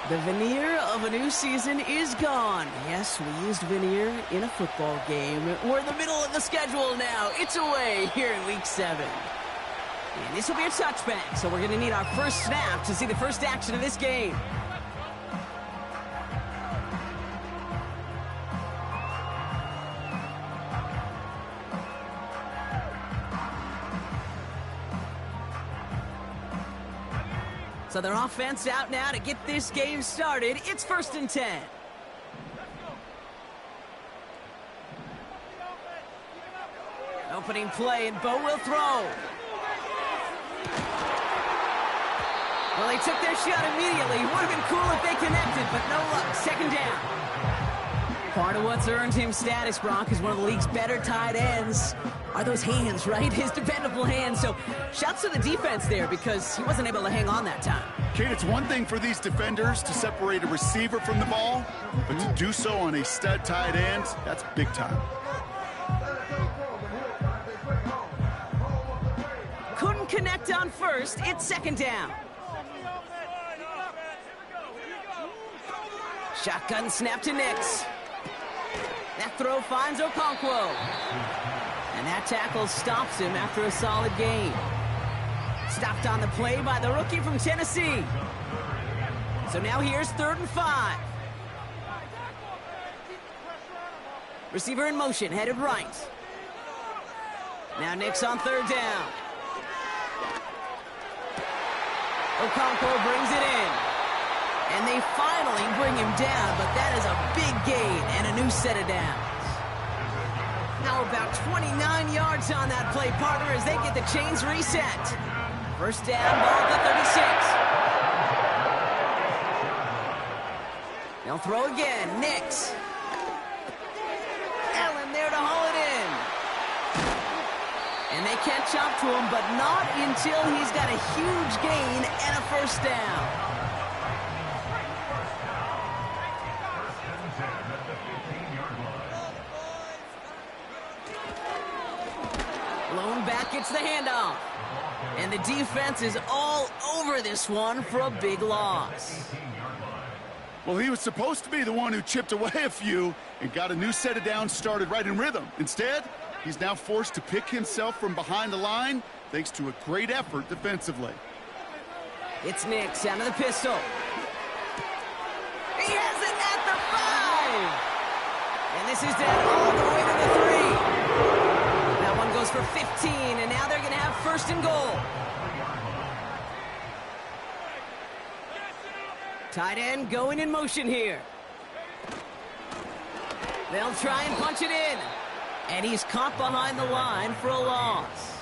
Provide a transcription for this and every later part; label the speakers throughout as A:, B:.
A: The veneer of a new season is gone. Yes, we used veneer in a football game. We're in the middle of the schedule now. It's away here in Week 7. And this will be a touchback, so we're going to need our first snap to see the first action of this game. So their offense out now to get this game started. It's 1st and 10. Opening play, and Bo will throw. Well, they took their shot immediately. Would have been cool if they connected, but no luck. 2nd down. Part of what's earned him status, Brock, is one of the league's better tight ends. Are those hands, right? His dependable hands. So shouts to the defense there because he wasn't able to hang on that time.
B: Kate, it's one thing for these defenders to separate a receiver from the ball, but to do so on a stud tight end, that's big time.
A: Couldn't connect on first. It's 2nd down. Shotgun snap to Nix. That throw finds Okonkwo. And that tackle stops him after a solid gain. Stopped on the play by the rookie from Tennessee. So now here's 3rd and 5. Receiver in motion, headed right. Now Nix on 3rd down. Okonkwo brings it in. And they finally bring him down, but that is a big gain and a new set of downs. Now about 29 yards on that play, partner, as they get the chains reset. 1st down, ball at the 36. They'll throw again. Nix. Allen there to haul it in. And they catch up to him, but not until he's got a huge gain and a 1st down. Back gets the handoff. And the defense is all over this one for a big loss.
B: Well, he was supposed to be the one who chipped away a few and got a new set of downs started right in rhythm. Instead, he's now forced to pick himself from behind the line thanks to a great effort defensively.
A: It's Nix out of the pistol. He has it at the 5. And this is down all the way to the 3. Goes for 15, and now they're going to have 1st and goal. Tight end going in motion here. They'll try and punch it in. And he's caught behind the line for a loss.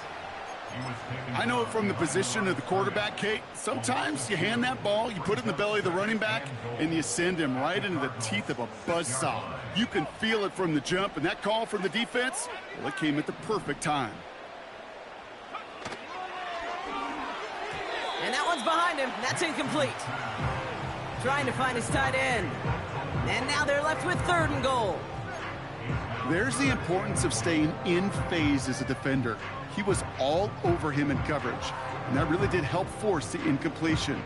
B: I know it from the position of the quarterback, Kate. Sometimes you hand that ball, you put it in the belly of the running back, and you send him right into the teeth of a buzzsaw. You can feel it from the jump, and that call from the defense, well, it came at the perfect time.
A: And that one's behind him. That's incomplete. Trying to find his tight end. And now they're left with 3rd and goal.
B: There's the importance of staying in phase as a defender. He was all over him in coverage, and that really did help force the incompletion.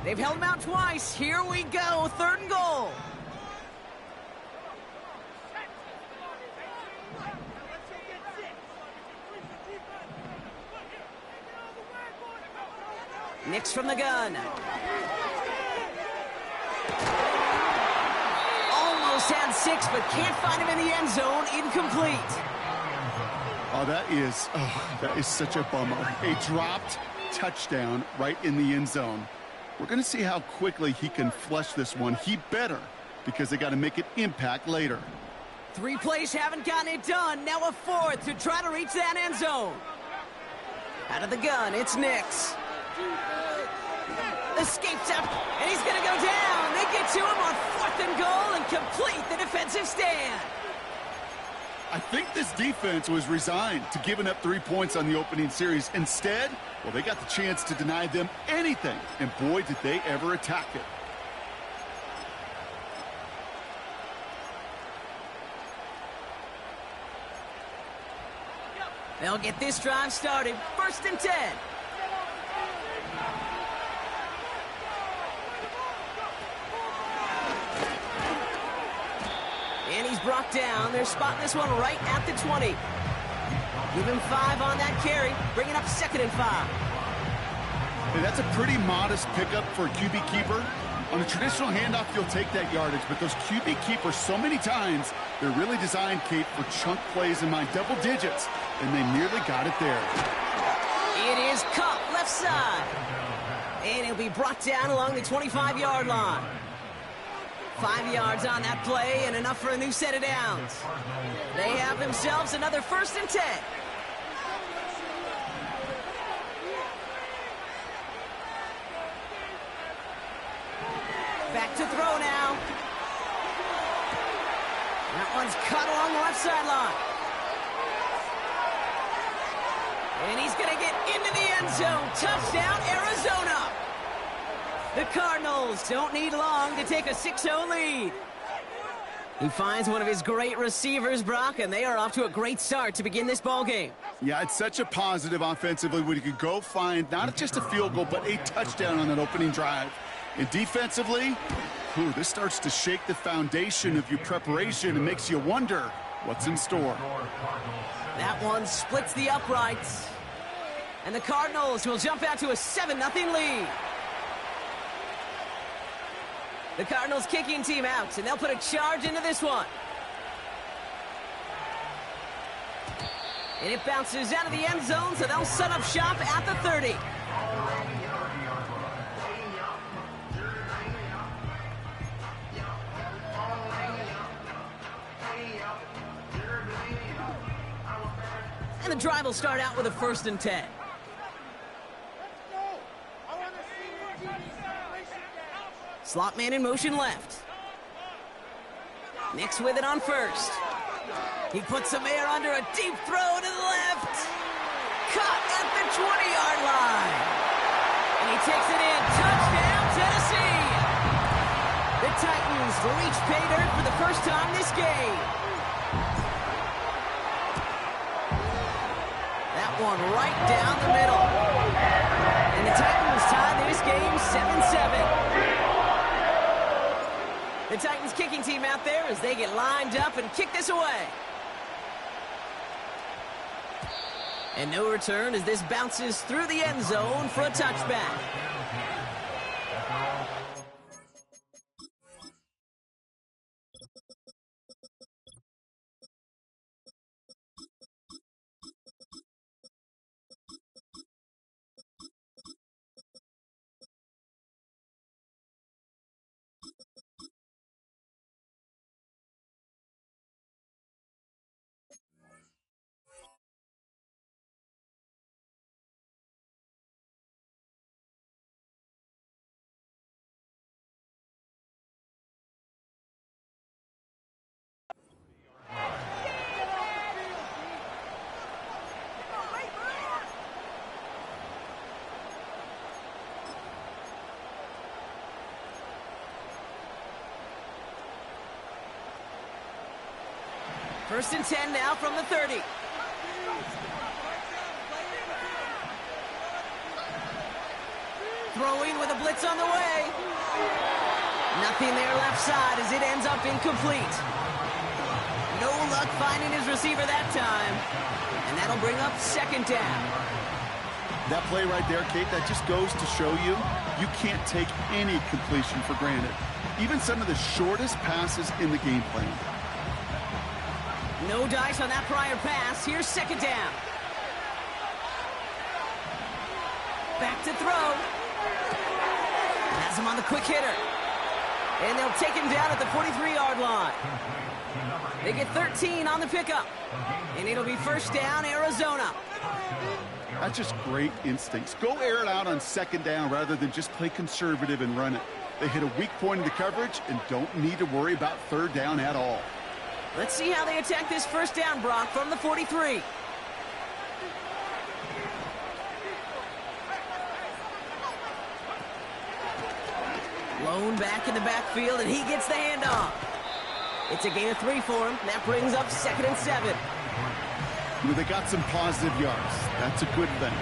A: They've held him out twice. Here we go, 3rd and goal. Nix from the gun. Almost had 6, but can't find him in the end zone. Incomplete.
B: Oh, that is such a bummer. A dropped touchdown right in the end zone. We're going to see how quickly he can flush this one. He better, because they got to make it impact later.
A: 3 plays haven't gotten it done. Now a 4th to try to reach that end zone. Out of the gun, it's Nix. Escapes up, and he's going to go down. They get to him on 4th and goal and complete the defensive stand.
B: I think this defense was resigned to giving up 3 points on the opening series. Instead, well, they got the chance to deny them anything, and boy, did they ever attack it.
A: They'll get this drive started. 1st and 10. Brock down. They're spotting this one right at the 20. Give him 5 on that carry. Bring it up 2nd and 5.
B: Hey, that's a pretty modest pickup for a QB keeper. On a traditional handoff, you'll take that yardage, but those QB keepers, so many times, they're really designed, Kate, for chunk plays in my double digits, and they nearly got it there.
A: It is caught left side. And he'll be brought down along the 25-yard line. 5 yards on that play and enough for a new set of downs. They have themselves another 1st and 10. Back to throw now. That one's cut along the left sideline. And he's going to get into the end zone. Touchdown, Arizona. The Cardinals don't need long to take a 6-0 lead. He finds one of his great receivers, Brock, and they are off to a great start to begin this ball game.
B: Yeah, it's such a positive offensively when you can go find not just a field goal, but a touchdown on that opening drive. And defensively, this starts to shake the foundation of your preparation and makes you wonder what's in store.
A: That one splits the uprights. And the Cardinals will jump out to a 7-0 lead. The Cardinals kicking team out, and they'll put a charge into this one. And it bounces out of the end zone, so they'll set up shop at the 30. And the drive will start out with a 1st and 10. Slot man in motion left. Nix with it on 1st. He puts some air under a deep throw to the left. Caught at the 20-yard line. And he takes it in. Touchdown, Tennessee. The Titans reach pay dirt for the first time this game. That one right down the middle. And the Titans tie this game 7-7. The Titans kicking team out there as they get lined up and kick this away. And no return as this bounces through the end zone for a touchback. First and 10 now from the 30. Throwing with a blitz on the way. Nothing there left side as it ends up incomplete. No luck finding his receiver that time. And that'll bring up 2nd down.
B: That play right there, Kate, that just goes to show you, you can't take any completion for granted. Even some of the shortest passes in the game plan.
A: No dice on that prior pass. Here's 2nd down. Back to throw. Has him on the quick hitter. And they'll take him down at the 43-yard line. They get 13 on the pickup. And it'll be 1st down, Arizona.
B: That's just great instincts. Go air it out on 2nd down rather than just play conservative and run it. They hit a weak point in the coverage and don't need to worry about 3rd down at all.
A: Let's see how they attack this 1st down, Brock, from the 43. Lone back in the backfield, and he gets the handoff. It's a gain of 3 for him. That brings up 2nd and 7.
B: They got some positive yards. That's a good thing.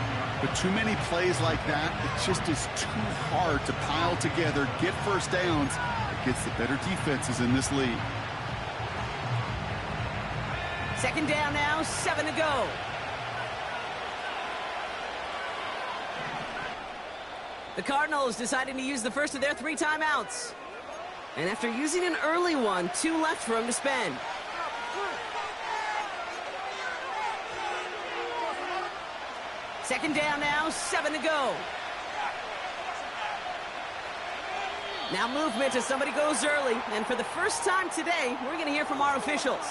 B: But too many plays like that, it just is too hard to pile together, get 1st downs against the better defenses in this league.
A: Second down now, 7 to go. The Cardinals deciding to use the first of their 3 timeouts. And after using an early one, 2 left for him to spend. Second down now, 7 to go. Now movement as somebody goes early. And for the first time today, we're going to hear from our officials.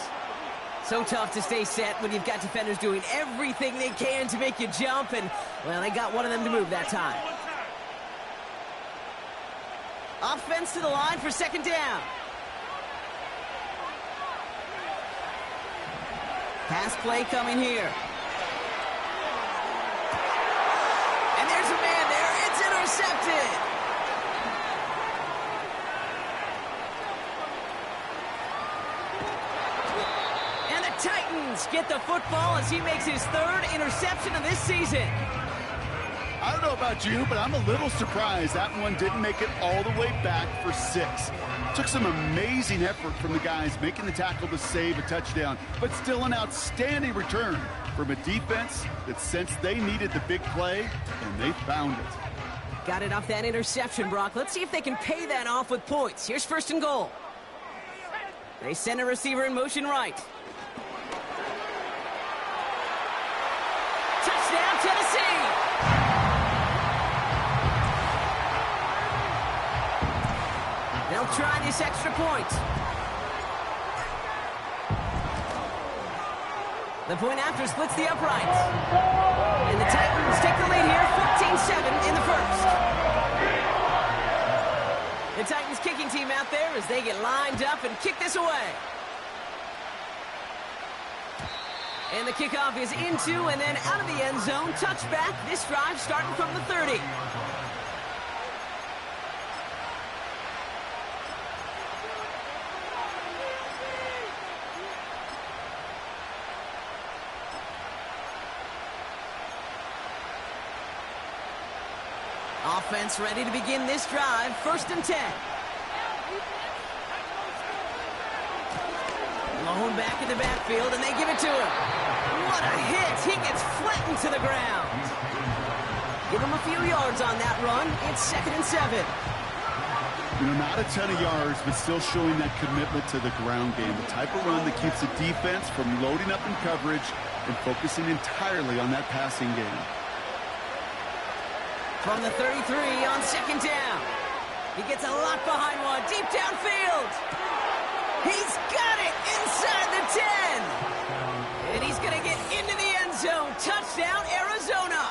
A: So tough to stay set when you've got defenders doing everything they can to make you jump. And, well, they got one of them to move that time. Offense to the line for second down. Pass play coming here. And there's a man there. It's intercepted. And the Titans get the football as he makes his 3rd interception of this season.
B: I don't know about you, but I'm a little surprised that one didn't make it all the way back for 6. Took some amazing effort from the guys making the tackle to save a touchdown, but still an outstanding return from a defense that sensed they needed the big play, and they found it.
A: Got it off that interception, Brock. Let's see if they can pay that off with points. Here's 1st and goal. They send a receiver in motion right. Touchdown, Tennessee! They'll try this extra point. The point after splits the uprights. And the Titans take the lead here, 14-7 in the first. The Titans kicking team out there as they get lined up and kick this away. And the kickoff is into and then out of the end zone. Touchback, this drive starting from the 30. Offense ready to begin this drive. 1st and 10. Lone back in the backfield, and they give it to him. What a hit! He gets flattened to the ground. Give him a few yards on that run. It's 2nd and 7.
B: You know, not a ton of yards, but still showing that commitment to the ground game. The type of run that keeps the defense from loading up in coverage and focusing entirely on that passing game.
A: From the 33 on 2nd down. He gets a lot behind one. Deep downfield. He's got it inside the 10. And he's going to get into the end zone. Touchdown, Arizona.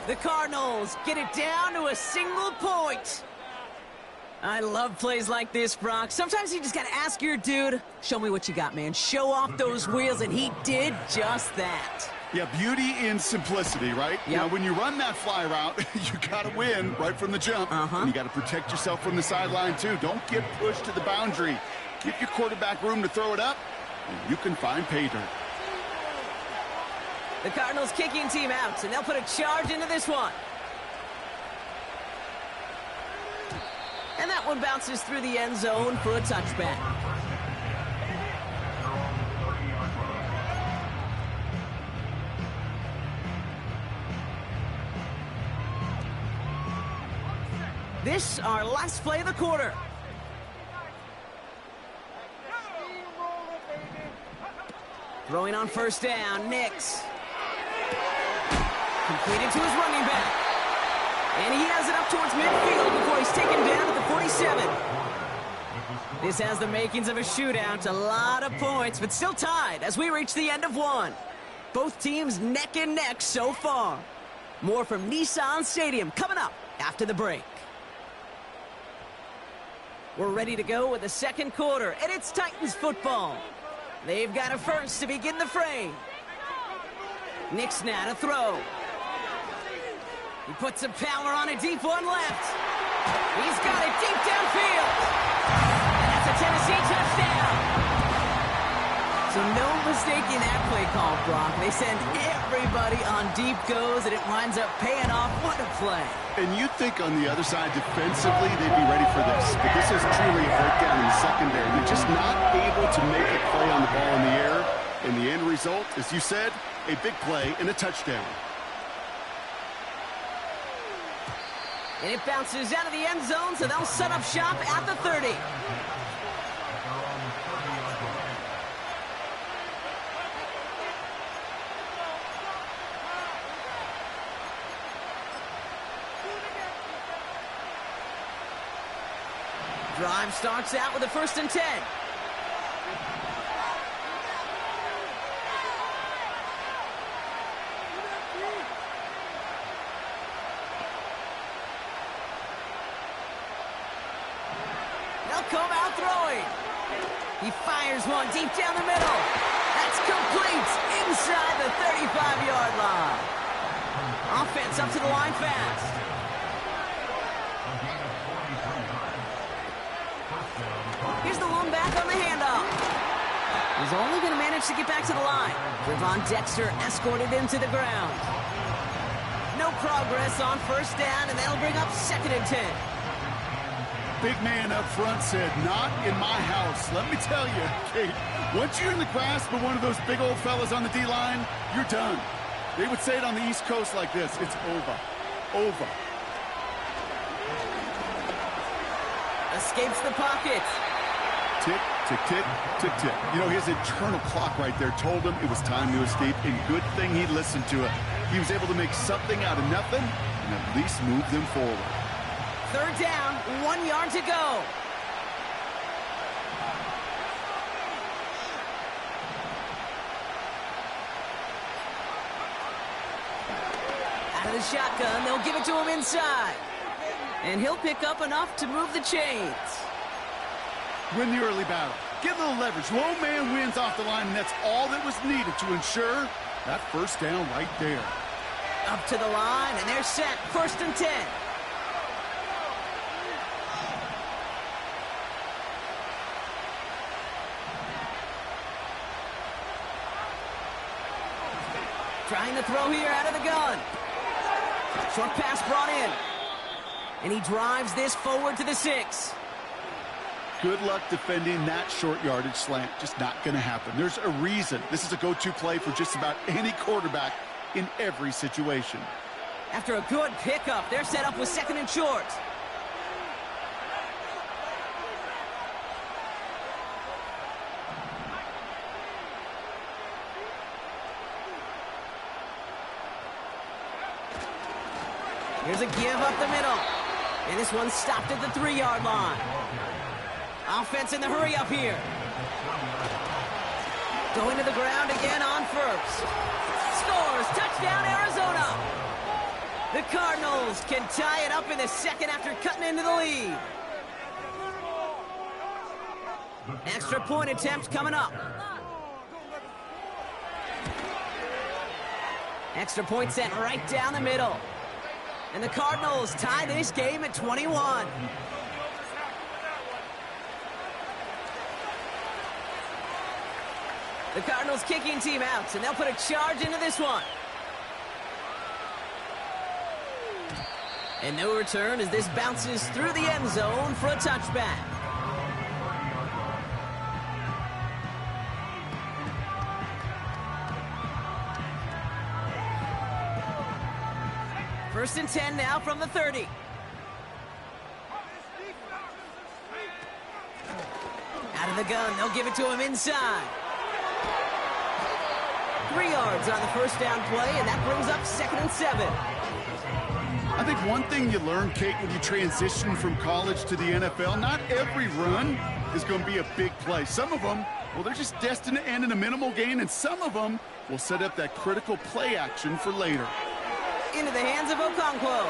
A: The Cardinals get it down to a single point. I love plays like this, Brock. Sometimes you just got to ask your dude, show me what you got, man. Show off those wheels, and he did just that.
B: Yeah, beauty in simplicity, right?
A: Yep.
B: Now, when you run that fly route, you got to win right from the jump. And you got to protect yourself from the sideline, too. Don't get pushed to the boundary. Give your quarterback room to throw it up, and you can find pay dirt.
A: The Cardinals kicking team out, and they'll put a charge into this one. And that one bounces through the end zone for a touchback. This, our last play of the quarter. Throwing on 1st down, Nix. Completed to his running back. And he has it up towards midfield before he's taken down at the 47. This has the makings of a shootout. A lot of points, but still tied as we reach the end of one. Both teams neck and neck so far. More from Nissan Stadium coming up after the break. We're ready to go with the second quarter, and it's Titans football. They've got a first to begin the frame. Nix now to throw. He puts some power on a deep one left. He's got it deep downfield. And that's a Tennessee touchdown. So no mistaking that play call, Brock. They send everybody on deep goes, and it winds up paying off. What a play.
B: And you'd think on the other side, defensively, they'd be ready for this. But this is truly a breakdown in the secondary. They're just not able to make a play on the ball in the air. And the end result, as you said, a big play and a touchdown.
A: And it bounces out of the end zone, so they'll set up shop at the 30. Drive starts out with a 1st and 10. They'll come out throwing. He fires one deep down the middle. That's complete inside the 35-yard line. Offense up to the line fast. Here's the one back on the handoff. He's only going to manage to get back to the line. Perryon Dexter escorted him to the ground. No progress on 1st down, and that'll bring up 2nd and 10.
B: Big man up front said, not in my house. Let me tell you, Kate, once you're in the grasp of one of those big old fellas on the D-line, you're done. They would say it on the East Coast like this, it's over. Over.
A: Escapes the pocket.
B: Tick, tick, tick, tick, tick. You know, his internal clock right there told him it was time to escape, and good thing he listened to it. He was able to make something out of nothing and at least move them forward.
A: 3rd down, 1 yard to go. Out of the shotgun, they'll give it to him inside. And he'll pick up enough to move the chains.
B: Win the early battle. Get a little leverage. Low man wins off the line, and that's all that was needed to ensure that 1st down right there.
A: Up to the line, and they're set. 1st and 10. Trying to throw here out of the gun. Short pass brought in. And he drives this forward to the 6.
B: Good luck defending that short yardage slant. Just not going to happen. There's a reason. This is a go-to play for just about any quarterback in every situation.
A: After a good pickup, they're set up with 2nd and short. Here's a give up the middle. And this one stopped at the 3-yard line. Offense in the hurry up here. Going to the ground again on 1st. Scores! Touchdown, Arizona! The Cardinals can tie it up in the 2nd after cutting into the lead. Extra point attempt coming up. Extra point sent right down the middle. And the Cardinals tie this game at 21. The Cardinals kicking team out, and they'll put a charge into this one. And no return as this bounces through the end zone for a touchback. First and 10 now from the 30. Out of the gun, they'll give it to him inside. 3 yards on the 1st down play, and that brings up 2nd and 7.
B: I think one thing you learn, Kate, when you transition from college to the NFL, not every run is going to be a big play. Some of them, well, they're just destined to end in a minimal gain, and some of them will set up that critical play action for later.
A: Into the hands of Okonkwo.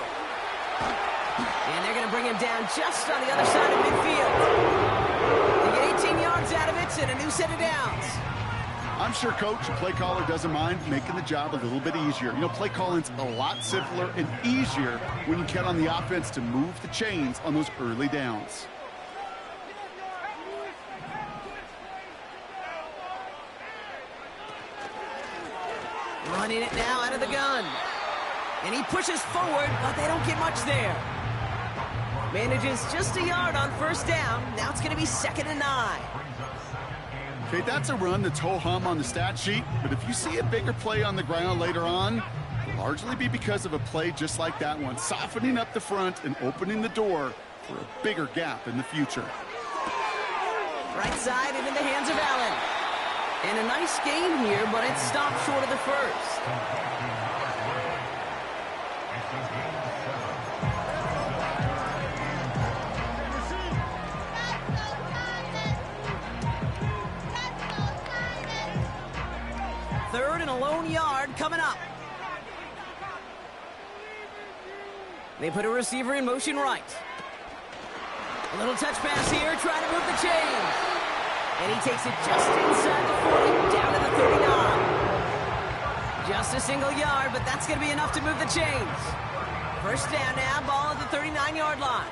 A: And they're going to bring him down just on the other side of midfield. They get 18 yards out of it and a new set of downs.
B: I'm sure Coach, the play caller, doesn't mind making the job a little bit easier. You know, play calling's a lot simpler and easier when you count on the offense to move the chains on those early downs.
A: Running it now out of the gun. And he pushes forward, but they don't get much there. Manages just a yard on 1st down. Now it's going to be 2nd and 9.
B: Okay, that's a run that's ho-hum on the stat sheet, but if you see a bigger play on the ground later on, it'll largely be because of a play just like that one, softening up the front and opening the door for a bigger gap in the future.
A: Right side and in the hands of Allen. And a nice gain here, but it stopped short of the first. Third and a lone yard coming up. They put a receiver in motion right. A little touch pass here, trying to move the chains. And he takes it just inside the 40, down to the 39. Just a single yard, but that's going to be enough to move the chains. First down now, ball at the 39-yard line.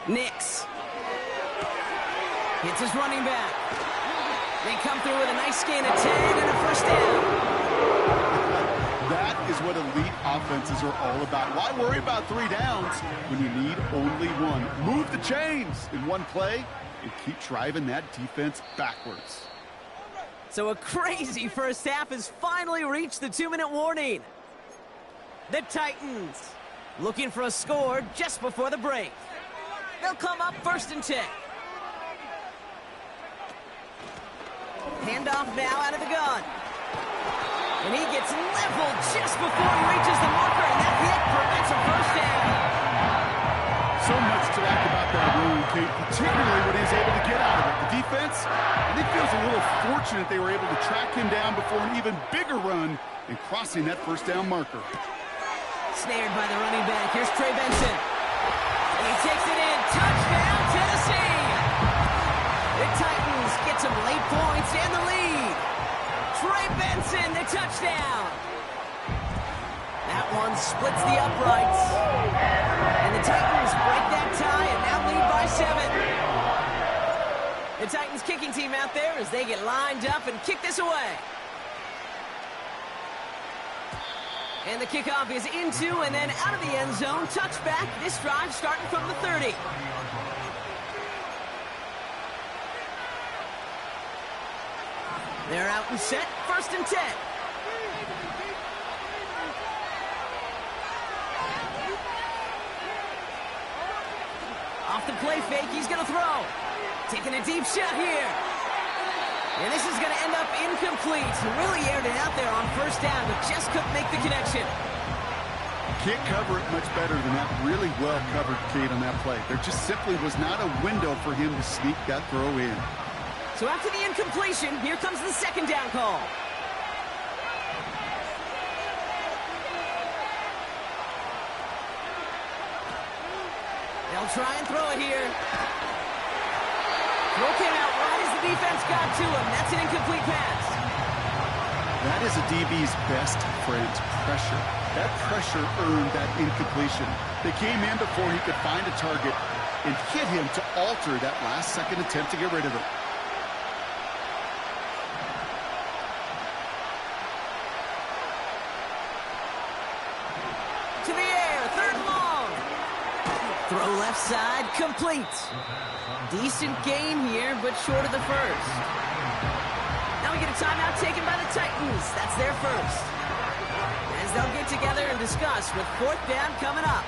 A: Nix hits his running back. They come through with a nice gain of 10 and a first down.
B: That is what elite offenses are all about. Why worry about 3 downs when you need only one? Move the chains in one play and keep driving that defense backwards.
A: So a crazy first half has finally reached the 2-minute warning. The Titans looking for a score just before the break. They'll come up 1st and 10. Handoff now out of the gun. And he gets leveled just before he reaches the marker, and that hit prevents a first down.
B: So much to like about that run, Kate, particularly what he's able to get out of it. The defense, I think, feels a little fortunate they were able to track him down before an even bigger run and crossing that first down marker.
A: Snared by the running back. Here's Trey Benson. And he takes it in. Touchdown, Tennessee! The Titans get some late points and the lead. Trey Benson, the touchdown. That one splits the uprights. And the Titans break that tie and now lead by 7. The Titans kicking team out there as they get lined up and kick this away. And the kickoff is into and then out of the end zone. Touchback. This drive starting from the 30. They're out and set. 1st and 10. Off the play fake. He's going to throw. Taking a deep shot here. And this is going to end up incomplete. He really aired it out there on 1st down, but just couldn't make the connection.
B: Can't cover it much better than that. Really well covered, Kate, on that play. There just simply was not a window for him to sneak that throw in.
A: So after the incompletion, here comes the 2nd down call. They'll try and throw it here. Throw came out right as the defense got to him. That's an incomplete pass.
B: That is a DB's best friend, pressure. That pressure earned that incompletion. They came in before he could find a target and hit him to alter that last-second attempt to get rid of it.
A: To the air, 3rd and long. Throw left side, complete. Decent gain here, but short of the first. Now we get a timeout taken by the Titans. That's their first. As they'll get together and discuss with 4th down coming up.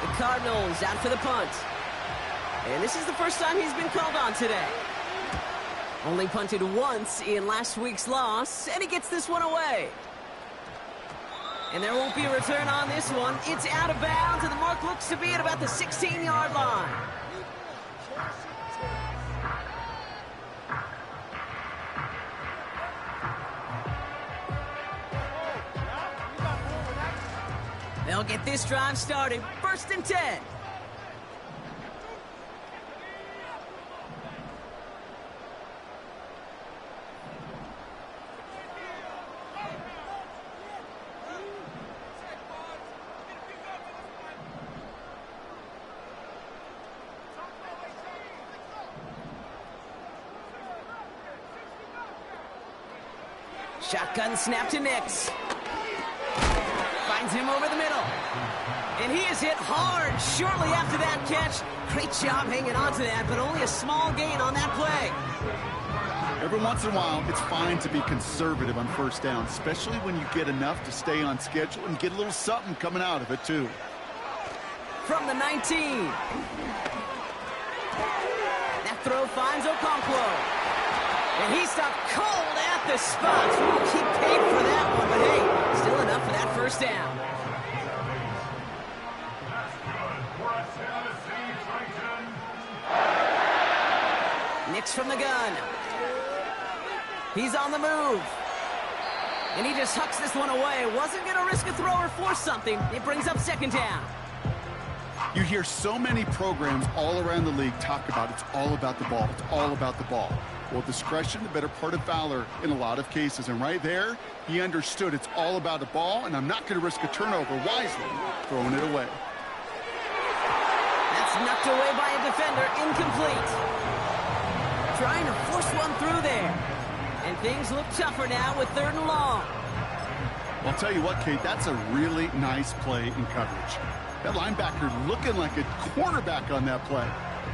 A: The Cardinals out for the punt. And this is the first time he's been called on today. Only punted once in last week's loss, and he gets this one away. And there won't be a return on this one. It's out of bounds, and the mark looks to be at about the 16-yard line. They'll get this drive started. 1st and 10. Shotgun snap to Nix. Finds him over the middle. And he is hit hard shortly after that catch. Great job hanging on to that, but only a small gain on that play.
B: Every once in a while, it's fine to be conservative on first down, especially when you get enough to stay on schedule and get a little something coming out of it, too.
A: From the 19. That throw finds Okonkwo. And he stopped cold at the spot. We'll keep paid for that one, but hey, still enough for that first down. Nix from the gun. He's on the move. And he just hucks this one away. Wasn't going to risk a throw or force something. It brings up second down.
B: You hear so many programs all around the league talk about it's all about the ball. It's all about the ball. Well, discretion, the better part of valor in a lot of cases. And right there, he understood it's all about the ball, and I'm not going to risk a turnover wisely, throwing it away.
A: That's knocked away by a defender, incomplete. Trying to force one through there. And things look tougher now with 3rd and long.
B: Well, I'll tell you what, Kate, that's a really nice play in coverage. That linebacker looking like a cornerback on that play.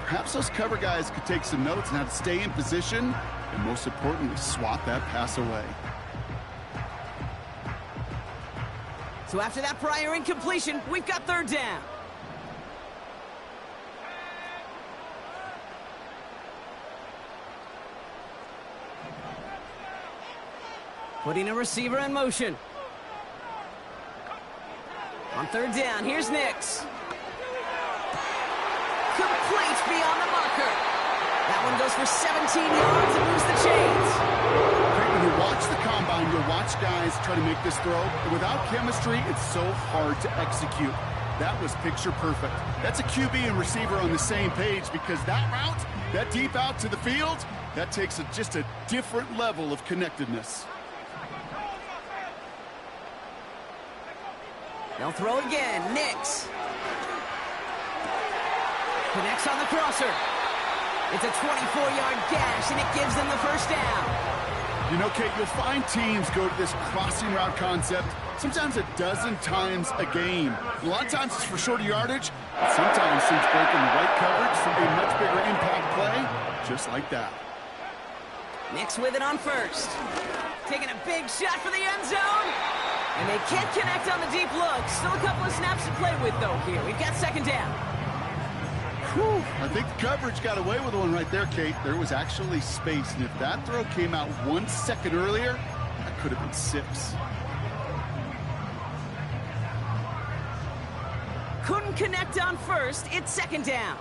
B: Perhaps those cover guys could take some notes on how to stay in position and, most importantly, swat that pass away.
A: So after that prior incompletion, we've got 3rd down. Putting a receiver in motion. On 3rd down, here's Nix. Complete beyond the marker. That one goes for 17 yards and moves the chains.
B: When you watch the combine, you'll watch guys try to make this throw. And without chemistry, it's so hard to execute. That was picture perfect. That's a QB and receiver on the same page, because that route, that deep out to the field, that takes just a different level of connectedness.
A: They'll throw again. Nix. Connects on the crosser. It's a 24-yard gash, and it gives them the first down.
B: You know, Kate, you'll find teams go to this crossing route concept sometimes a dozen times a game. A lot of times it's for shorter yardage. Sometimes teams breaking the right coverage for a much bigger impact play, just like that.
A: Nix with it on 1st. Taking a big shot for the end zone. And they can't connect on the deep look. Still a couple of snaps to play with, though, here. We've got 2nd down.
B: Whew. I think the coverage got away with one right there, Kate. There was actually space, and if that throw came out 1 second earlier, that could have been 6.
A: Couldn't connect on 1st. It's 2nd down.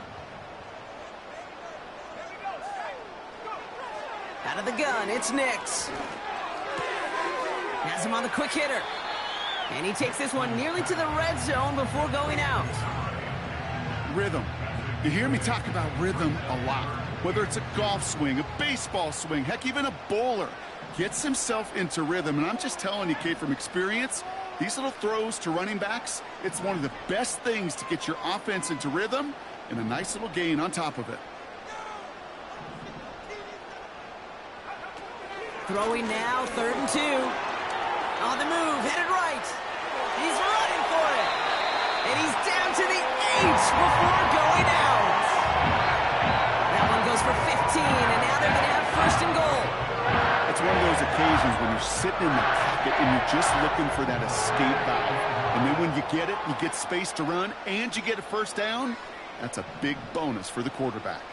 A: Out of the gun, it's Nix. Has him on the quick hitter. And he takes this one nearly to the red zone before going out.
B: Rhythm. You hear me talk about rhythm a lot. Whether it's a golf swing, a baseball swing, heck, even a bowler gets himself into rhythm. And I'm just telling you, Kate, from experience, these little throws to running backs, it's one of the best things to get your offense into rhythm and a nice little gain on top of it.
A: Throwing now, 3rd and 2. On the move, headed right. He's running for it. And he's down to the 8 before going out. That one goes for 15, and now they're going to have 1st and goal.
B: It's one of those occasions when you're sitting in the pocket and you're just looking for that escape valve. And then when you get it, you get space to run, and you get a 1st down. That's a big bonus for the quarterback.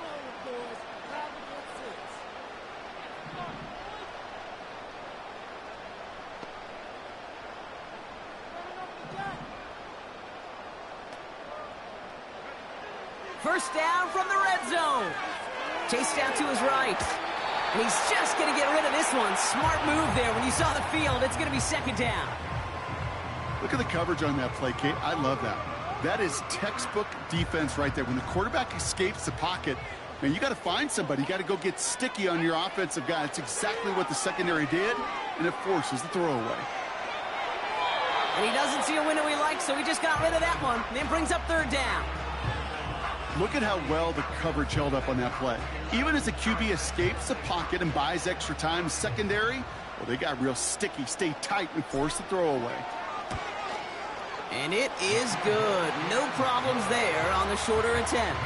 A: First down from the red zone. Chase down to his right. And he's just going to get rid of this one. Smart move there. When you saw the field, it's going to be 2nd down.
B: Look at the coverage on that play, Kate. I love that. That is textbook defense right there. When the quarterback escapes the pocket, man, you got to find somebody. You got to go get sticky on your offensive guy. That's exactly what the secondary did, and it forces the throwaway.
A: And he doesn't see a window he likes, so he just got rid of that one. Then brings up 3rd down.
B: Look at how well the coverage held up on that play. Even as the QB escapes the pocket and buys extra time, secondary, well, they got real sticky, stay tight, and force the throwaway.
A: And it is good. No problems there on the shorter attempt.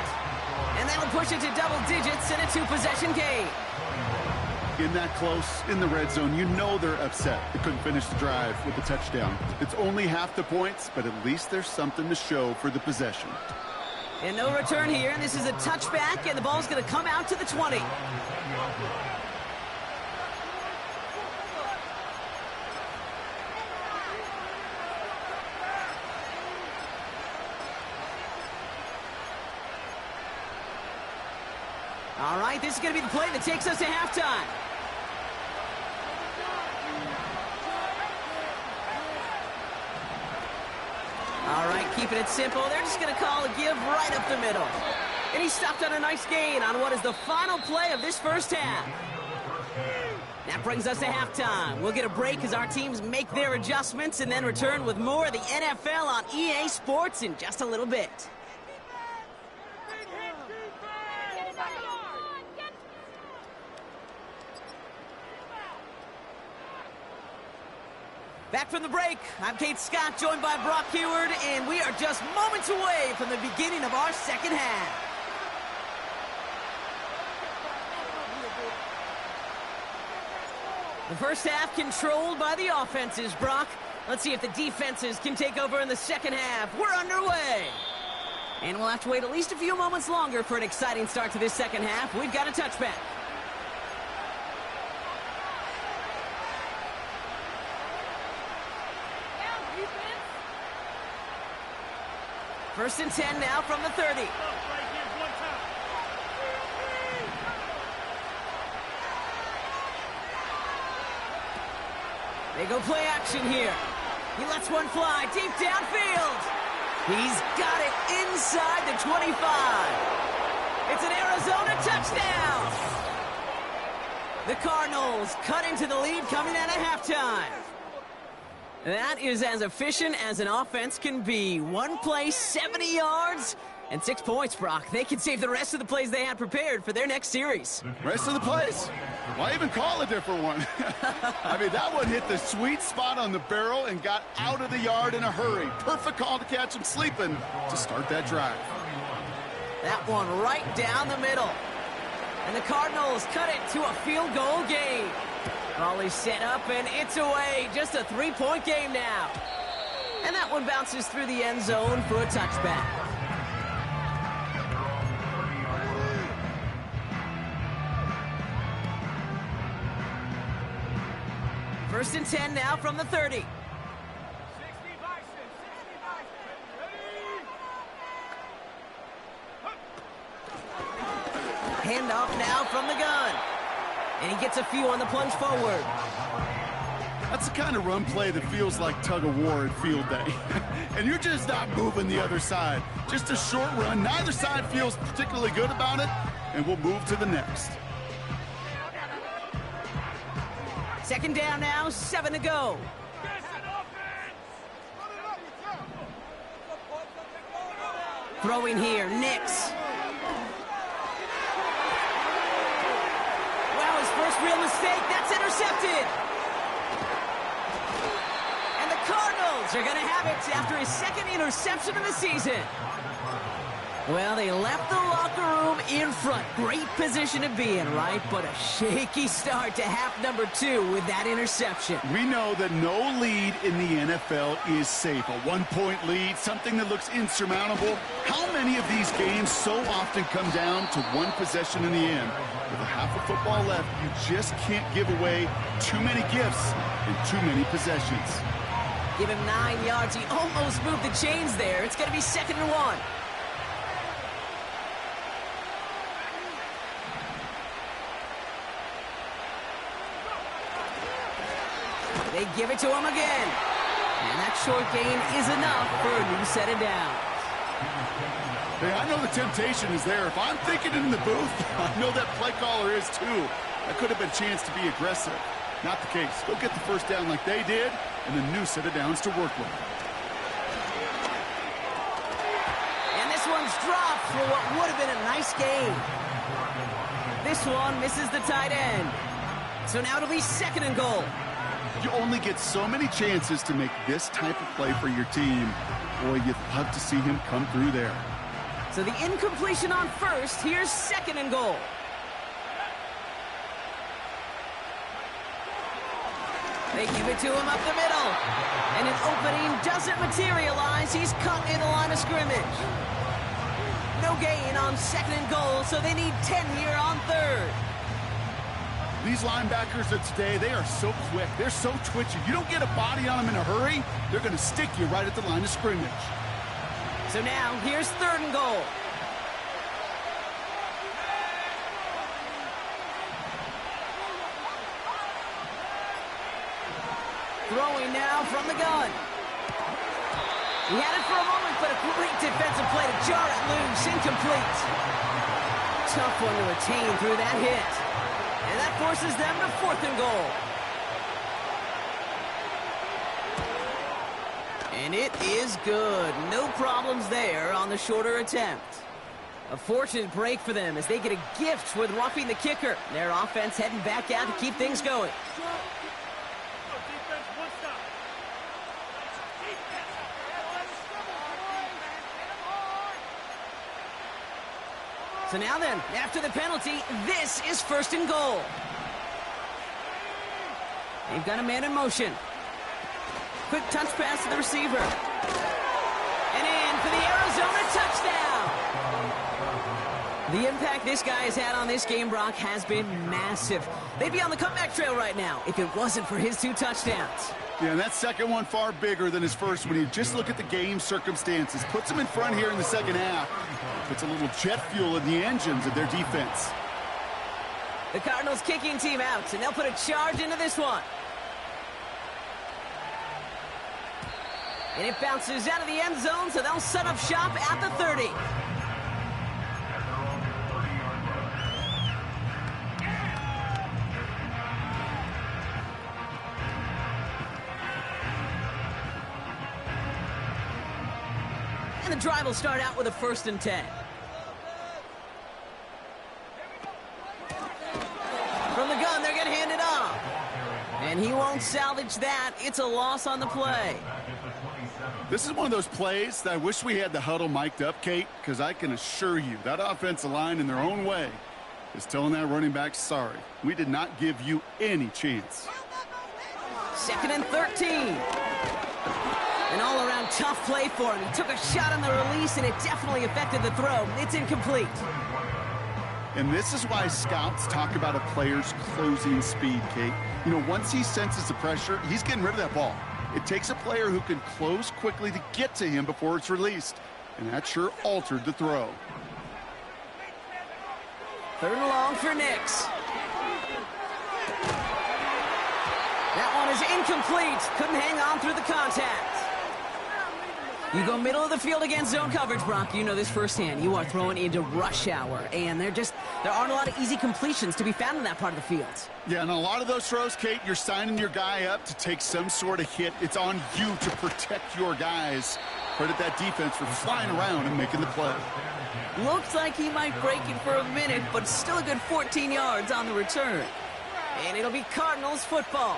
A: And that'll push it to double digits in a two-possession game.
B: In that close, in the red zone, you know they're upset they couldn't finish the drive with the touchdown. It's only half the points, but at least there's something to show for the possession.
A: And no return here. This is a touchback, and the ball's going to come out to the 20. All right, this is going to be the play that takes us to halftime. All right, keeping it simple. They're just going to call a give right up the middle. And he stopped on a nice gain on what is the final play of this first half. That brings us to halftime. We'll get a break as our teams make their adjustments and then return with more of the NFL on EA Sports in just a little bit. Back from the break, I'm Kate Scott, joined by Brock Heward, and we are just moments away from the beginning of our second half. The first half controlled by the offenses, Brock. Let's see if the defenses can take over in the second half. We're underway. And we'll have to wait at least a few moments longer for an exciting start to this second half. We've got a touchback. First and 10 now from the 30. They go play action here. He lets one fly deep downfield. He's got it inside the 25. It's an Arizona touchdown. The Cardinals cut into the lead coming out of halftime. That is as efficient as an offense can be. One play, 70 yards, and 6 points, Brock. They can save the rest of the plays they had prepared for their next series.
B: Rest of the plays? Why even call a different one? I mean, that one hit the sweet spot on the barrel and got out of the yard in a hurry. Perfect call to catch him sleeping to start that drive.
A: That one right down the middle. And the Cardinals cut it to a field goal game. Volley set up, and it's away. Just a three-point game now. And that one bounces through the end zone for a touchback. First and 10 now from the 30. Handoff now from the gun. And he gets a few on the plunge forward.
B: That's the kind of run play that feels like tug-of-war at field day. And you're just not moving the other side. Just a short run. Neither side feels particularly good about it. And we'll move to the next.
A: Second down now, 7 to go. Throwing here, Nix. First real mistake, that's intercepted. And the Cardinals are going to have it after his second interception of the season. Well, they left the locker room in front. Great position to be in, right? But a shaky start to half number 2 with that interception.
B: We know that no lead in the NFL is safe. A one-point lead, something that looks insurmountable. How many of these games so often come down to one possession in the end? With a half of football left, you just can't give away too many gifts and too many possessions.
A: Give him 9 yards. He almost moved the chains there. It's going to be 2nd and 1. They give it to him again. And that short gain is enough for a new set of downs.
B: Hey, I know the temptation is there. If I'm thinking it in the booth, I know that play caller is too. That could have been a chance to be aggressive. Not the case. Go get the first down like they did, and a new set of downs to work with.
A: And this one's dropped for what would have been a nice gain. This one misses the tight end. So now it'll be 2nd and goal.
B: You only get so many chances to make this type of play for your team. Boy, you'd love to see him come through there.
A: So the incompletion on first. Here's second and goal. They give it to him up the middle. And an opening doesn't materialize. He's cut in the line of scrimmage. No gain on second and goal, so they need 10 here on third.
B: These linebackers of today, they are so quick. They're so twitchy. You don't get a body on them in a hurry, they're going to stick you right at the line of scrimmage.
A: So now, here's third and goal. Throwing now from the gun. He had it for a moment, but a great defensive play to jar it loose. Incomplete. Tough one to retain through that hit. And that forces them to fourth and goal. And it is good. No problems there on the shorter attempt. A fortunate break for them as they get a gift with roughing the kicker. Their offense heading back out to keep things going. So now then, after the penalty, this is first and goal. They've got a man in motion. Quick touch pass to the receiver. And in for the Arizona touchdown. The impact this guy has had on this game, Brock, has been massive. They'd be on the comeback trail right now if it wasn't for his 2 touchdowns.
B: Yeah, and that second one far bigger than his first when you just look at the game circumstances. Puts him in front here in the second half. Puts a little jet fuel in the engines of their defense.
A: The Cardinals kicking team out, and they'll put a charge into this one. And it bounces out of the end zone, so they'll set up shop at the 30. And the drive will start out with a 1st and 10. From the gun, they're going to hand it off. And he won't salvage that. It's a loss on the play.
B: This is one of those plays that I wish we had the huddle mic'd up, Kate, because I can assure you that offensive line in their own way is telling that running back, sorry, we did not give you any chance.
A: 2nd and 13. An all-around tough play for him. He took a shot on the release, and it definitely affected the throw. It's incomplete.
B: And this is why scouts talk about a player's closing speed, Kate. You know, once he senses the pressure, he's getting rid of that ball. It takes a player who can close quickly to get to him before it's released. And that sure altered the throw.
A: 3rd and long for Nix. That one is incomplete. Couldn't hang on through the contact. You go middle of the field against zone coverage, Brock. You know this firsthand. You are throwing into rush hour, and there aren't a lot of easy completions to be found in that part of the field.
B: Yeah, and a lot of those throws, Kate, you're signing your guy up to take some sort of hit. It's on you to protect your guys. Credit that defense for flying around and making the play.
A: Looks like he might break it for a minute, but still a good 14 yards on the return. And it'll be Cardinals football.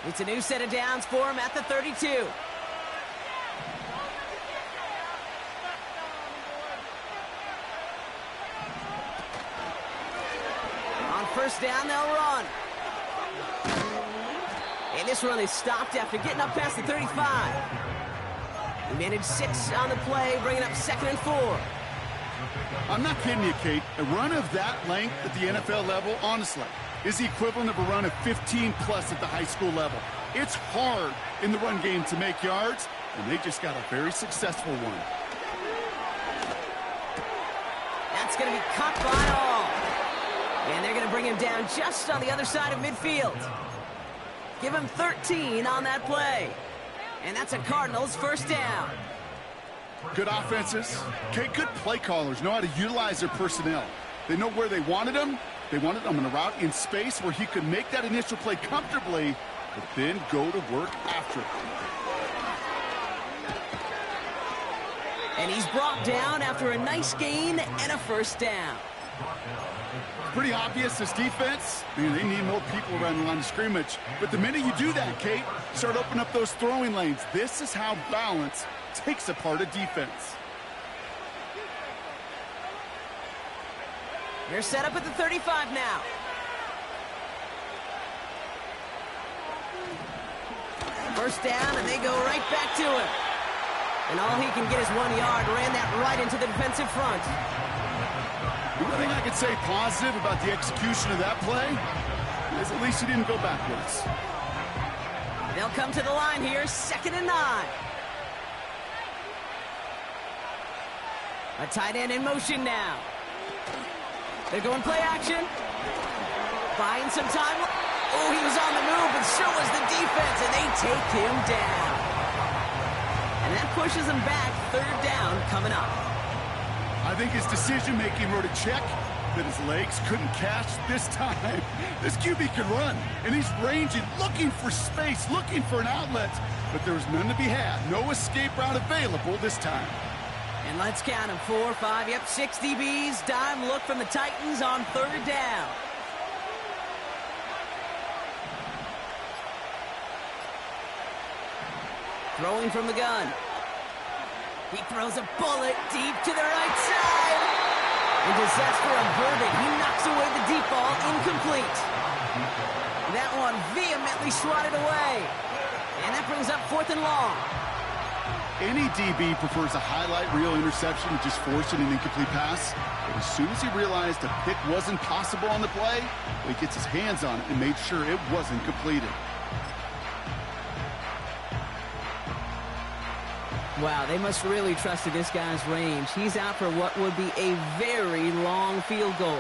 A: It's a new set of downs for him at the 32. On 1st down, they'll run. And this run is stopped after getting up past the 35. He managed 6 on the play, bringing up 2nd and 4.
B: I'm not kidding you, Kate. A run of that length at the NFL level, honestly, is the equivalent of a run of 15-plus at the high school level. It's hard in the run game to make yards, and they just got a very successful one.
A: That's going to be cut by all. And they're going to bring him down just on the other side of midfield. Give him 13 on that play. And that's a Cardinals first down.
B: Good offenses. Okay, good play callers know how to utilize their personnel. They know where they wanted him. They wanted him in a route in space where he could make that initial play comfortably, but then go to work after it.
A: And he's brought down after a nice gain and a first down.
B: Pretty obvious, this defense, they need more people around the line of scrimmage. But the minute you do that, Kate, start opening up those throwing lanes. This is how balance takes apart a defense.
A: They're set up at the 35 now. First down, and they go right back to him. And all he can get is 1 yard. Ran that right into the defensive front.
B: The one thing I could say positive about the execution of that play is at least he didn't go backwards.
A: They'll come to the line here, 2nd and 9. A tight end in motion now. They're going play action. Buying some time. Oh, he was on the move, but so was the defense, and they take him down. And that pushes him back. 3rd down coming up.
B: I think his decision-making wrote a check that his legs couldn't catch this time. This QB can run, and he's ranging, looking for space, looking for an outlet. But there was none to be had. No escape route available this time.
A: And let's count them. 4, 5, yep, 6 DBs. Dime look from the Titans on 3rd down. Throwing from the gun. He throws a bullet deep to the right side. And disaster averted. He knocks away the deep ball, incomplete. That one vehemently swatted away. And that brings up 4th and long.
B: Any DB prefers a highlight reel interception to just forcing an incomplete pass. But as soon as he realized a pick wasn't possible on the play, he gets his hands on it and made sure it wasn't completed.
A: Wow, they must really trusted this guy's range. He's out for what would be a very long field goal.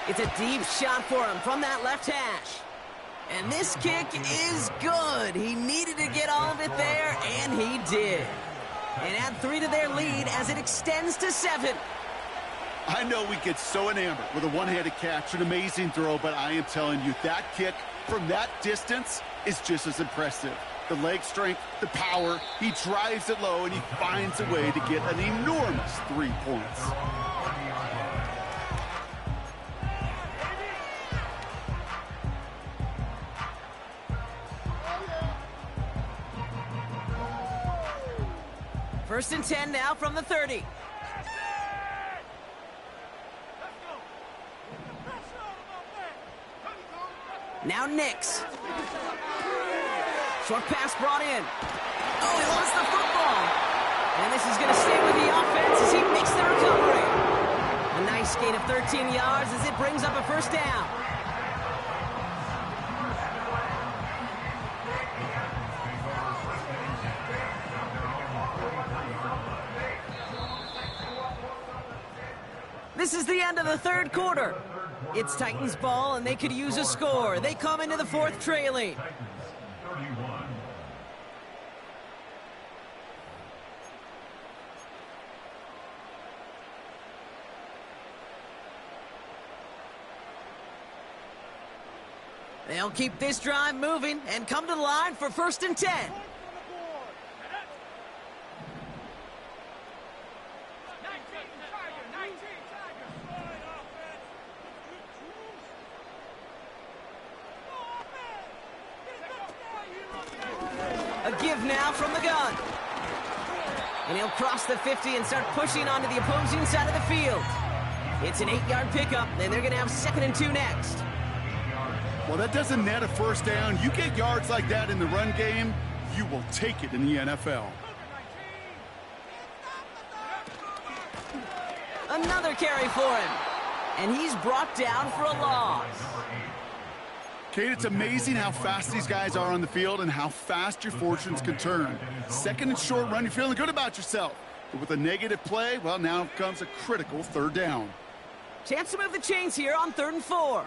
A: It's a deep shot for him from that left hash. And this kick is good. He needed to get all of it there, and he did. And add 3 to their lead as it extends to 7.
B: I know we get so enamored with a one-handed catch, an amazing throw, but I am telling you, that kick from that distance is just as impressive. The leg strength, the power, he drives it low, and he finds a way to get an enormous 3 points.
A: First and 10 now from the 30. Now Nix. Short pass brought in. Oh, he lost the football. And this is going to stay with the offense as he makes the recovery. A nice gain of 13 yards as it brings up a first down. This is the end of the 3rd quarter. It's Titans ball, and they could use a score. They come into the 4th trailing. They'll keep this drive moving and come to the line for 1st and 10. A give now from the gun. And he'll cross the 50 and start pushing onto the opposing side of the field. It's an 8-yard pickup, and they're going to have 2nd and 2 next.
B: Well, that doesn't net a first down. You get yards like that in the run game, you will take it in the NFL.
A: Another carry for him. And he's brought down for a loss.
B: Kate, it's amazing how fast these guys are on the field and how fast your fortunes can turn. Second and short run, you're feeling good about yourself. But with a negative play, well, now comes a critical third down.
A: Chance to move the chains here on 3rd and 4.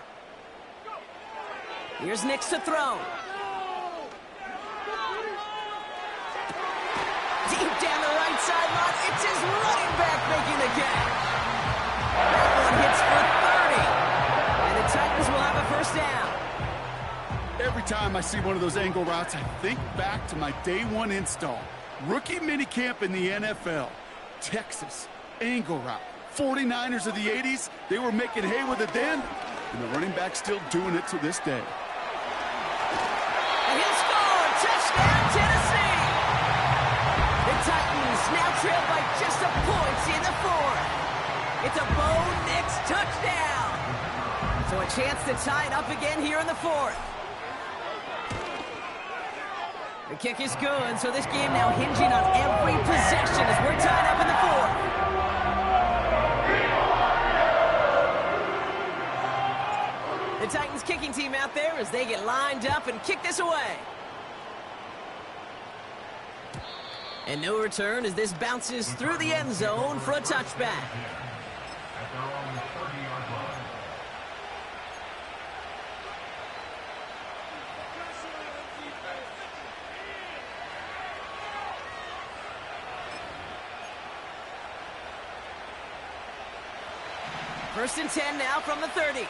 A: Here's Nix to throw. Deep down the right sideline, it's his running back making the catch. That one hits for 30. And the Titans will have a first down.
B: Every time I see one of those angle routes, I think back to my day one install. Rookie minicamp in the NFL. Texas, angle route. 49ers of the 80s, they were making hay with it then, and the running back's still doing it to this day.
A: And he'll score! Touchdown, Tennessee! The Titans now trail by just a point in the 4th. It's a Bo Nix touchdown! So a chance to tie it up again here in the 4th. The kick is good, so this game now hinging on every possession as we're tied up in the 4th. The Titans kicking team out there as they get lined up and kick this away. And no return as this bounces through the end zone for a touchback. First and 10 now from the 30.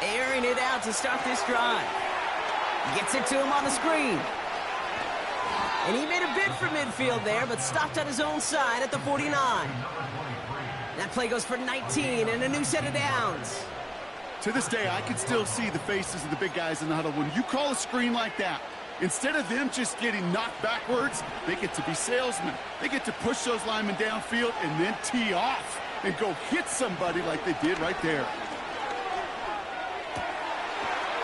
A: Airing it out to start this drive. Gets it to him on the screen. And he made a bid for midfield there, but stopped on his own side at the 49. That play goes for 19 and a new set of downs.
B: To this day, I can still see the faces of the big guys in the huddle. When you call a screen like that, instead of them just getting knocked backwards, they get to be salesmen. They get to push those linemen downfield and then tee off and go hit somebody like they did right there.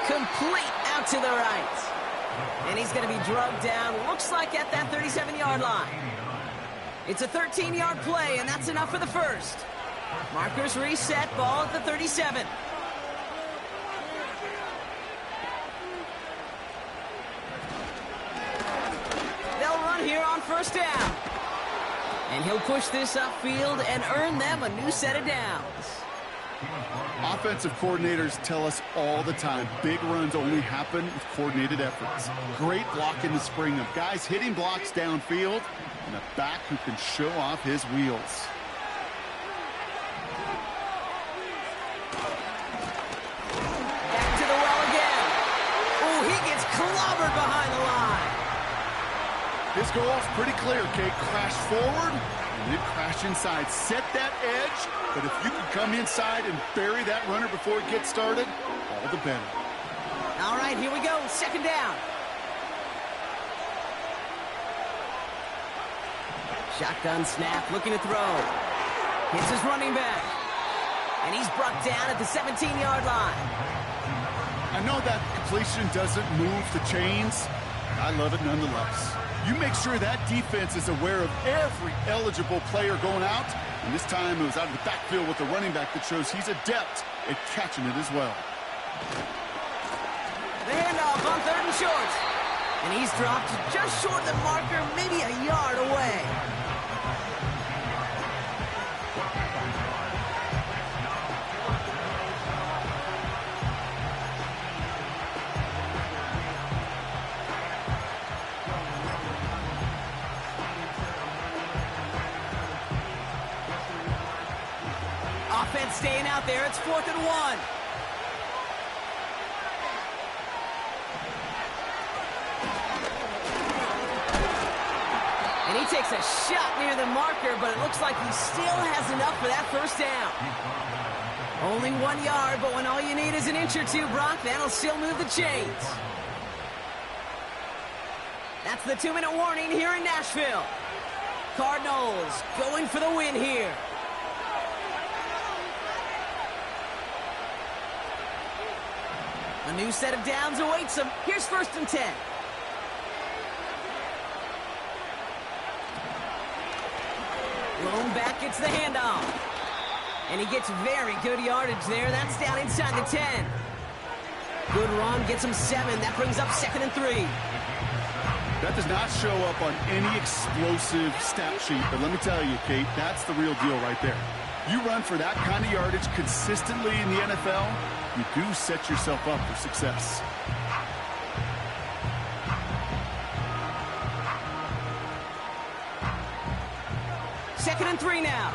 A: Complete out to the right. And he's going to be drugged down, looks like at that 37-yard line. It's a 13-yard play, and that's enough for the first. Markers reset, ball at the 37. They'll run here on first down. And he'll push this upfield and earn them a new set of downs.
B: Offensive coordinators tell us all the time, big runs only happen with coordinated efforts. Great block in the spring of guys hitting blocks downfield and a back who can show off his wheels.
A: Back to the well again. Oh, he gets clobbered behind the line.
B: His goal is pretty clear, Kate. Crash forward and then crash inside. Set that edge, but if you can come inside and bury that runner before it gets started, all the better.
A: All right, here we go. Second down. Shotgun snap, looking to throw. Hits his running back. And he's brought down at the 17-yard line.
B: I know that completion doesn't move the chains. I love it nonetheless. You make sure that defense is aware of every eligible player going out. And this time it was out of the backfield with the running back that shows he's adept at catching it as well.
A: The handoff on 3rd and short. And he's dropped just short of the marker, maybe a yard away. Offense staying out there. It's 4th and 1. And he takes a shot near the marker, but it looks like he still has enough for that first down. Only 1 yard, but when all you need is an inch or two, Brock, that'll still move the chains. That's the 2-minute warning here in Nashville. Cardinals going for the win here. A new set of downs awaits him. Here's 1st and 10. Lone back gets the handoff. And he gets very good yardage there. That's down inside the 10. Good run, gets him 7. That brings up 2nd and 3.
B: That does not show up on any explosive stat sheet, but let me tell you, Kate, that's the real deal right there. You run for that kind of yardage consistently in the NFL, you do set yourself up for success.
A: Second and 3 now.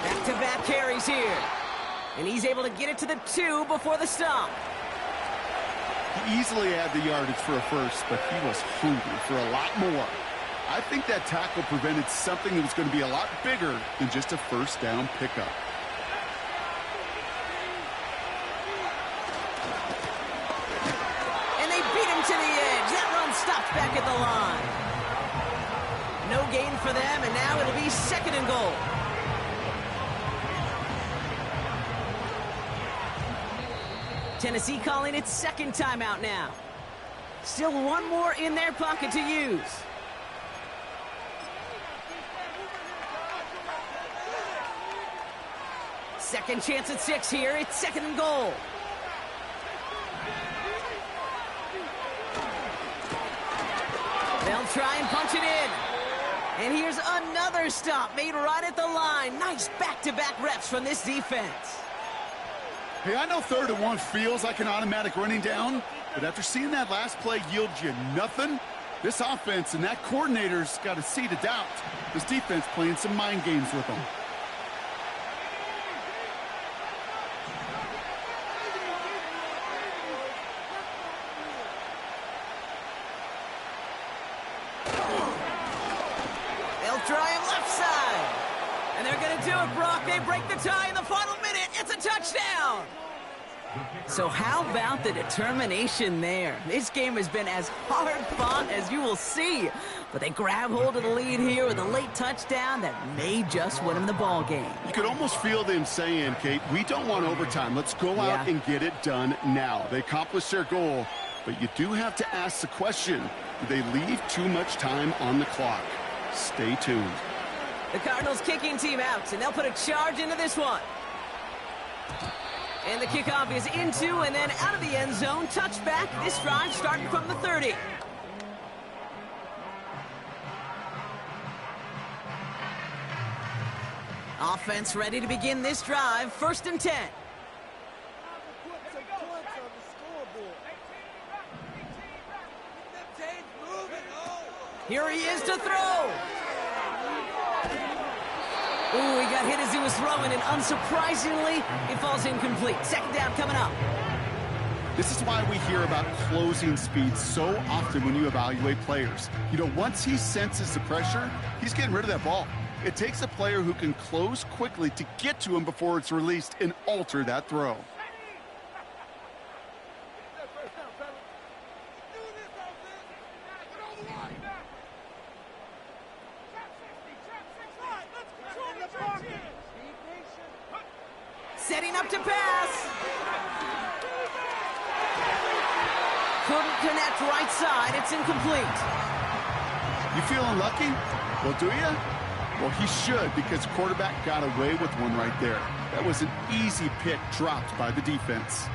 A: Back-to-back carries here. And he's able to get it to the 2 before the stop.
B: He easily had the yardage for a first, but he was hungry for a lot more. I think that tackle prevented something that was going to be a lot bigger than just a first down pickup.
A: And they beat him to the edge. That run stopped back at the line. No gain for them, and now it'll be 2nd and goal. Tennessee calling its 2nd timeout now. Still one more in their pocket to use. Second chance at 6 here. It's 2nd and goal. They'll try and punch it in. And here's another stop made right at the line. Nice back-to-back reps from this defense.
B: Hey, I know 3rd and 1 feels like an automatic running down, but after seeing that last play yield you nothing, this offense and that coordinator's got a seed of doubt. This defense playing some mind games with them.
A: They'll try him left side. And they're going to do it, Brock. They break the tie in the final minute. It's a touchdown. So how about the determination there? This game has been as hard fought as you will see. But they grab hold of the lead here with a late touchdown that may just win them the ball game.
B: You could almost feel them saying, Kate, we don't want overtime. Let's go out and get it done now. They accomplished their goal, but you do have to ask the question, do they leave too much time on the clock? Stay tuned.
A: The Cardinals kicking team out, and they'll put a charge into this one. And the kickoff is into and then out of the end zone. Touchback. This drive starting from the 30. Offense ready to begin this drive. 1st and 10. Here he is to throw. Ooh, he got hit as he was throwing, and unsurprisingly, it falls incomplete. 2nd down coming up.
B: This is why we hear about closing speed so often when you evaluate players. You know, once he senses the pressure, he's getting rid of that ball. It takes a player who can close quickly to get to him before it's released and alter that throw.
A: Setting up to pass. Couldn't connect right side. It's incomplete.
B: You feeling lucky? Well, do you? Well, he should, because the quarterback got away with one right there. That was an easy pick dropped by the defense.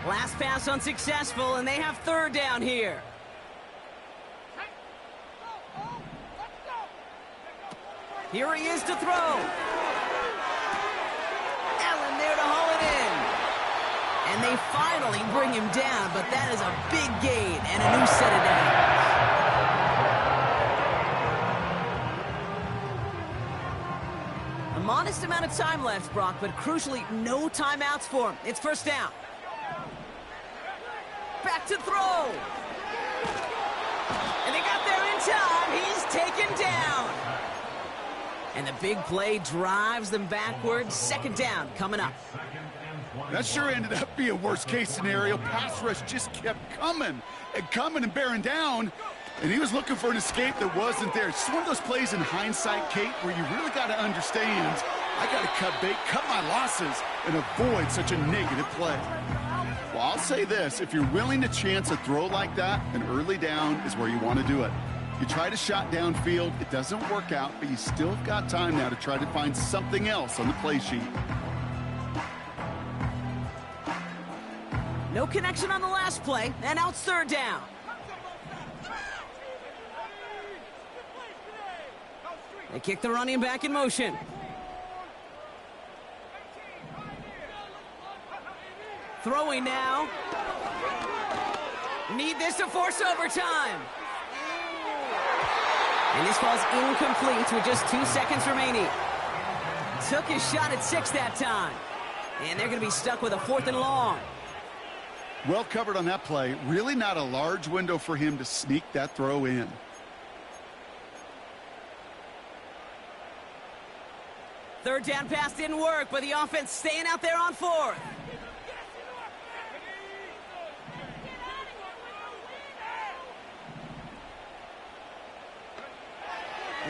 A: Last pass unsuccessful, and they have 3rd down here. Here he is to throw. Allen there to haul it in. And they finally bring him down, but that is a big gain and a new set of downs. A modest amount of time left, Brock, but crucially, no timeouts for him. It's 1st down. Back to throw. And they got there in time. He's taken down. And the big play drives them backwards. 2nd down coming up.
B: That sure ended up being worst case scenario. Pass rush just kept coming and bearing down. And he was looking for an escape that wasn't there. It's just one of those plays in hindsight, Kate, where you really got to understand, I got to cut bait, cut my losses, and avoid such a negative play. Well, I'll say this. If you're willing to chance a throw like that, an early down is where you want to do it. You try to shot downfield, it doesn't work out, but you still have got time now to try to find something else on the play sheet.
A: No connection on the last play, and now it's third down. They kick the running back in motion. Throwing now. Need this to force overtime. And this falls incomplete with just 2 seconds remaining. Took his shot at 6 that time. And they're going to be stuck with a 4th and long.
B: Well covered on that play. Really not a large window for him to sneak that throw in.
A: Third down pass didn't work, but the offense staying out there on 4th.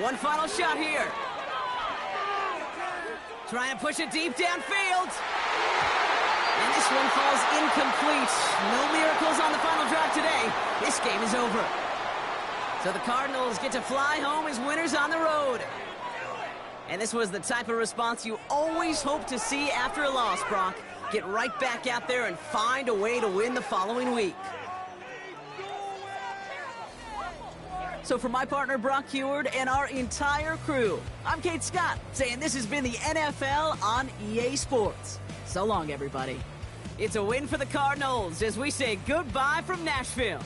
A: One final shot here. Trying to push it deep downfield. And this one falls incomplete. No miracles on the final drive today. This game is over. So the Cardinals get to fly home as winners on the road. And this was the type of response you always hope to see after a loss, Brock. Get right back out there and find a way to win the following week. So for my partner, Brock Heward, and our entire crew, I'm Kate Scott, saying this has been the NFL on EA Sports. So long, everybody. It's a win for the Cardinals as we say goodbye from Nashville.